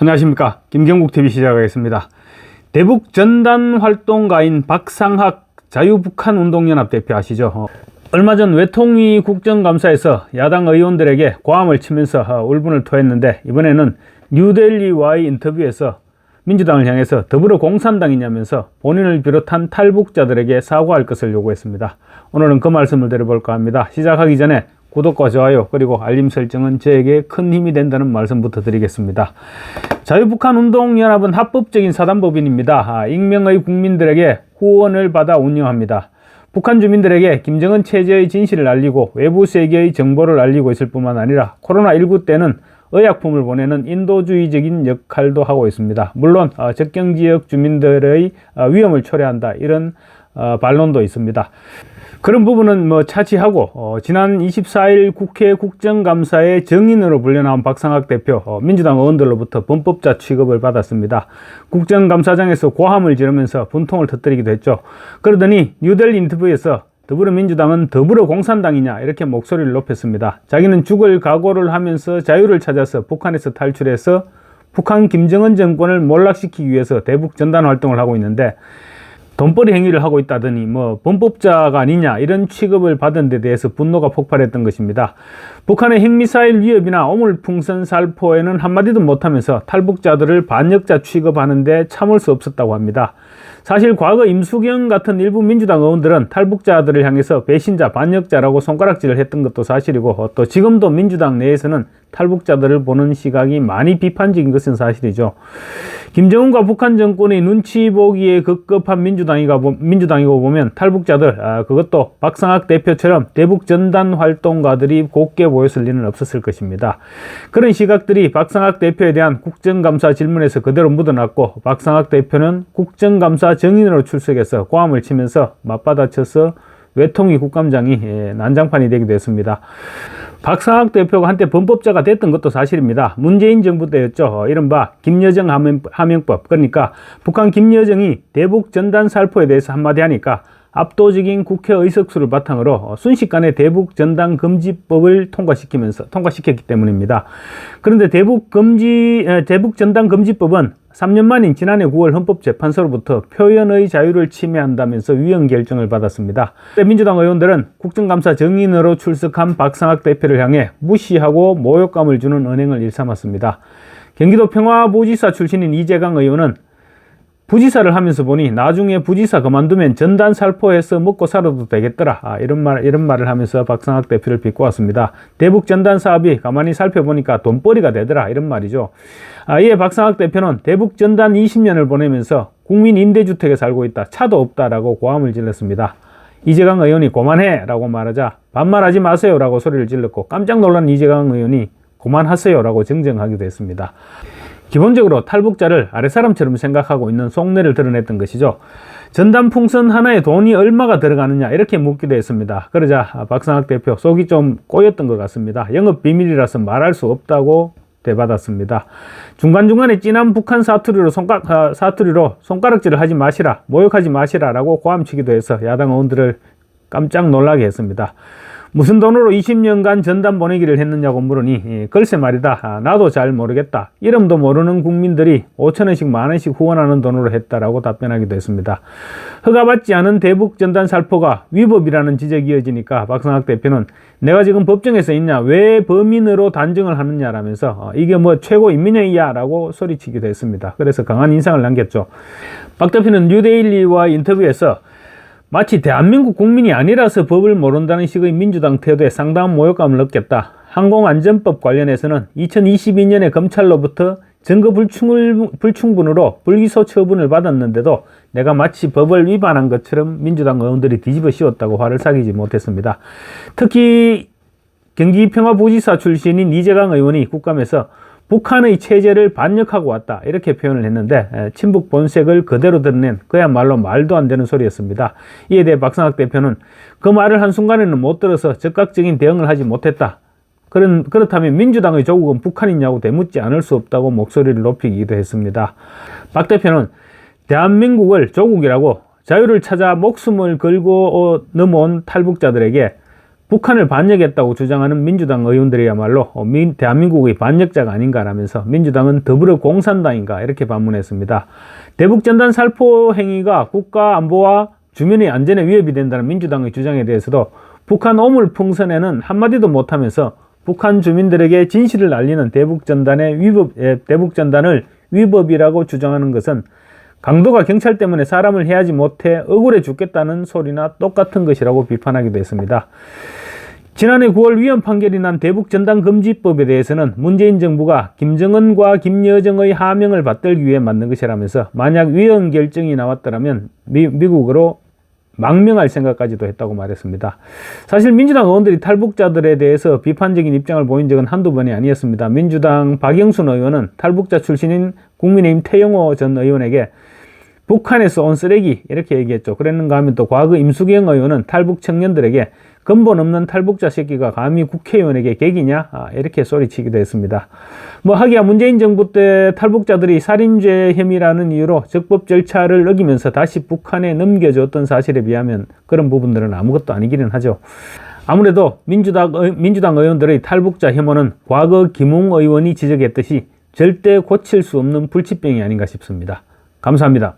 안녕하십니까. 김경국TV 시작하겠습니다. 대북 전단 활동가인 박상학 자유북한운동연합 대표 아시죠? 얼마 전 외통위 국정감사에서 야당 의원들에게 고함을 치면서 울분을 토했는데, 이번에는 뉴델리와의 인터뷰에서 민주당을 향해서 더불어 공산당이냐면서 본인을 비롯한 탈북자들에게 사과할 것을 요구했습니다. 오늘은 그 말씀을 드려볼까 합니다. 시작하기 전에 구독과 좋아요 그리고 알림 설정은 저에게 큰 힘이 된다는 말씀부터 드리겠습니다. 자유북한운동연합은 합법적인 사단법인입니다. 익명의 국민들에게 후원을 받아 운영합니다. 북한 주민들에게 김정은 체제의 진실을 알리고 외부 세계의 정보를 알리고 있을 뿐만 아니라 코로나19 때는 의약품을 보내는 인도주의적인 역할도 하고 있습니다. 물론 접경지역 주민들의 위험을 초래한다, 이런 반론도 있습니다. 그런 부분은 차치하고 지난 24일 국회 국정감사의 정인으로 불려나온 박상학 대표, 민주당 의원들로부터 범법자 취급을 받았습니다. 국정감사장에서 고함을 지르면서 분통을 터뜨리기도 했죠. 그러더니 뉴델리 인터뷰에서 더불어민주당은 더불어공산당이냐 이렇게 목소리를 높였습니다. 자기는 죽을 각오를 하면서 자유를 찾아서 북한에서 탈출해서 북한 김정은 정권을 몰락시키기 위해서 대북 전단 활동을 하고 있는데, 돈벌이 행위를 하고 있다더니 범법자가 아니냐 이런 취급을 받은 데 대해서 분노가 폭발했던 것입니다. 북한의 핵미사일 위협이나 오물풍선 살포에는 한마디도 못하면서 탈북자들을 반역자 취급하는데 참을 수 없었다고 합니다. 사실 과거 임수경 같은 일부 민주당 의원들은 탈북자들을 향해서 배신자, 반역자라고 손가락질을 했던 것도 사실이고, 또 지금도 민주당 내에서는 탈북자들을 보는 시각이 많이 비판적인 것은 사실이죠. 김정은과 북한 정권의 눈치 보기에 급급한 민주당이고 보면 탈북자들, 그것도 박상학 대표처럼 대북 전단 활동가들이 곱게 보였을 리는 없었을 것입니다. 그런 시각들이 박상학 대표에 대한 국정감사 질문에서 그대로 묻어났고, 박상학 대표는 국정감사 정인으로 출석해서 고함을 치면서 맞받아쳐서 외통위 국감장이 난장판이 되기도 했습니다. 박상학 대표가 한때 범법자가 됐던 것도 사실입니다. 문재인 정부 때였죠. 이른바 김여정 하명법, 그러니까 북한 김여정이 대북 전단 살포에 대해서 한마디 하니까 압도적인 국회 의석수를 바탕으로 순식간에 대북 전단 금지법을 통과시켰기 때문입니다. 그런데 대북 전단 금지법은 3년 만인 지난해 9월 헌법재판소로부터 표현의 자유를 침해한다면서 위헌 결정을 받았습니다. 민주당 의원들은 국정감사 정인으로 출석한 박상학 대표를 향해 무시하고 모욕감을 주는 언행을 일삼았습니다. 경기도 평화부지사 출신인 이재강 의원은 부지사를 하면서 보니 나중에 부지사 그만두면 전단 살포해서 먹고 살아도 되겠더라, 이런 말을 하면서 박상학 대표를 비꼬았습니다. 대북 전단 사업이 가만히 살펴보니까 돈벌이가 되더라, 이런 말이죠. 이에 박상학 대표는 대북 전단 20년을 보내면서 국민 임대주택에 살고 있다, 차도 없다라고 고함을 질렀습니다. 이재강 의원이 그만해 라고 말하자 반말하지 마세요 라고 소리를 질렀고, 깜짝 놀란 이재강 의원이 그만하세요 라고 정정하기도 했습니다. 기본적으로 탈북자를 아랫사람처럼 생각하고 있는 속내를 드러냈던 것이죠. 전단 풍선 하나에 돈이 얼마가 들어가느냐 이렇게 묻기도 했습니다. 그러자 박상학 대표 속이 좀 꼬였던 것 같습니다. 영업 비밀이라서 말할 수 없다고 대받았습니다. 중간중간에 진한 북한 사투리로 손가락질을 하지 마시라, 모욕하지 마시라 라고 고함치기도 해서 야당 의원들을 깜짝 놀라게 했습니다. 무슨 돈으로 20년간 전단 보내기를 했느냐고 물으니 글쎄 말이다, 나도 잘 모르겠다, 이름도 모르는 국민들이 5천원씩 만원씩 후원하는 돈으로 했다라고 답변하기도 했습니다. 허가받지 않은 대북 전단 살포가 위법이라는 지적이 이어지니까 박상학 대표는 내가 지금 법정에서 있냐, 왜 범인으로 단정을 하느냐라면서 이게 최고 인민회의야 라고 소리치기도 했습니다. 그래서 강한 인상을 남겼죠. 박 대표는 뉴데일리와 인터뷰에서 마치 대한민국 국민이 아니라서 법을 모른다는 식의 민주당 태도에 상당한 모욕감을 느꼈다. 항공안전법 관련해서는 2022년에 검찰로부터 증거 불충분으로 불기소 처분을 받았는데도 내가 마치 법을 위반한 것처럼 민주당 의원들이 뒤집어 씌웠다고 화를 사귀지 못했습니다. 특히 경기평화부지사 출신인 이재강 의원이 국감에서 북한의 체제를 반역하고 왔다 이렇게 표현을 했는데, 친북 본색을 그대로 드러낸 그야말로 말도 안 되는 소리였습니다. 이에 대해 박상학 대표는 그 말을 한순간에는 못 들어서 적극적인 대응을 하지 못했다. 그렇다면 민주당의 조국은 북한이냐고 되묻지 않을 수 없다고 목소리를 높이기도 했습니다. 박 대표는 대한민국을 조국이라고 자유를 찾아 목숨을 걸고 넘어온 탈북자들에게 북한을 반역했다고 주장하는 민주당 의원들이야말로 대한민국의 반역자가 아닌가라면서 민주당은 더불어공산당인가 이렇게 반문했습니다. 대북전단 살포 행위가 국가 안보와 주민의 안전에 위협이 된다는 민주당의 주장에 대해서도 북한 오물풍선에는 한마디도 못하면서 북한 주민들에게 진실을 알리는 대북전단을 위법이라고 주장하는 것은 강도가 경찰 때문에 사람을 해하지 못해 억울해 죽겠다는 소리나 똑같은 것이라고 비판하기도 했습니다. 지난해 9월 위헌 판결이 난 대북전단금지법에 대해서는 문재인 정부가 김정은과 김여정의 하명을 받들기 위해 만든 것이라면서 만약 위헌 결정이 나왔더라면 미국으로 망명할 생각까지도 했다고 말했습니다. 사실 민주당 의원들이 탈북자들에 대해서 비판적인 입장을 보인 적은 한두 번이 아니었습니다. 민주당 박영순 의원은 탈북자 출신인 국민의힘 태영호 전 의원에게 북한에서 온 쓰레기 이렇게 얘기했죠. 그랬는가 하면 또 과거 임수경 의원은 탈북 청년들에게 근본 없는 탈북자 새끼가 감히 국회의원에게 객이냐 이렇게 소리치기도 했습니다. 하기야 문재인 정부 때 탈북자들이 살인죄 혐의라는 이유로 적법 절차를 어기면서 다시 북한에 넘겨졌던 사실에 비하면 그런 부분들은 아무것도 아니기는 하죠. 아무래도 민주당 의원들의 탈북자 혐오는 과거 김웅 의원이 지적했듯이 절대 고칠 수 없는 불치병이 아닌가 싶습니다. 감사합니다.